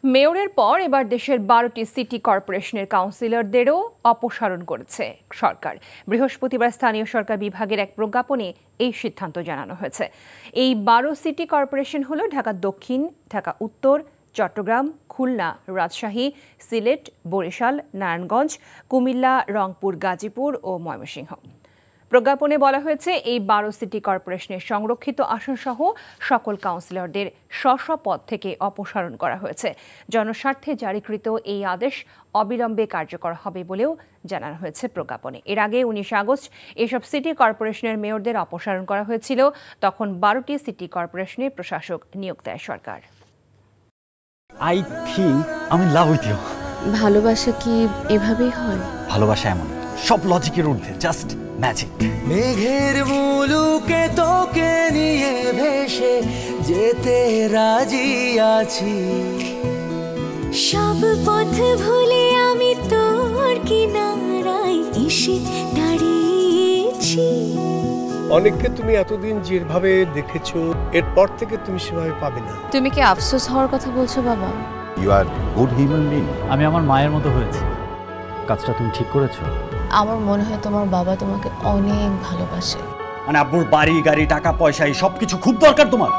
মেয়রের পর এবার দেশের 12টি সিটি কর্পোরেশনের কাউন্সিলরদেরও অপসারণ করেছে সরকার। বৃহস্পতিবার স্থানীয় সরকার বিভাগের এক প্রজ্ঞাপনে এই সিদ্ধান্ত জানানো হয়েছে। এই 12 সিটি কর্পোরেশন হল ঢাকা দক্ষিণ, ঢাকা উত্তর, চট্টগ্রাম, খুলনা, রাজশাহী, সিলেট, বরিশাল, নারায়ণগঞ্জ, কুমিল্লা, রংপুর, গাজীপুর ও ময়মনসিংহ। প্রজ্ঞাপনে বলা হয়েছে এই 12 সিটি কর্পোরেশনের সংরক্ষিত আসনসহ সকল কাউন্সিলরদের স্ব পদ থেকে অপসারণ করা হয়েছে। জনস্বার্থে জারিকৃত এই আদেশ অবিলম্বে কার্যকর হবে বলেও জানানো হয়েছে প্রজ্ঞাপনে। এর আগে 19 আগস্ট এসব সিটি কর্পোরেশনের মেয়রদের অপসারণ করা হয়েছিল। তখন 12টি সিটি কর্পোরেশনের প্রশাসক নিয়োগ দেয় সরকার। আই থিংক আমি লাভ উইথ ইউ। ভালোবাসা কি এভাবেই হয়? ভালোবাসা এমন সব লজিকের ঊর্ধ্বে, জাস্ট ম্যাজিক। মেঘের মুলুকে তোকে নিয়ে ভেসে যেতে রাজি আছি, সব পথ ভুলে আমি তোর কিনারায় এসে দাঁড়িয়েছি। অনেককে তুমি এতদিন যেভাবে দেখেছো, এরপর থেকে তুমি সেভাবে পাবে না। তুমি কি আফসোস হওয়ার কথা বলছো বাবা? You are good human being. আমি আমার মায়ের মতো হয়েছি। কাজটা তুমি ঠিক করেছো। আমার মনে হয় তোমার বাবা তোমাকে অনেক ভালোবাসে। মানে আব্বুর বাড়ি গাড়ি টাকা পয়সা এই সবকিছু খুব দরকার তোমার।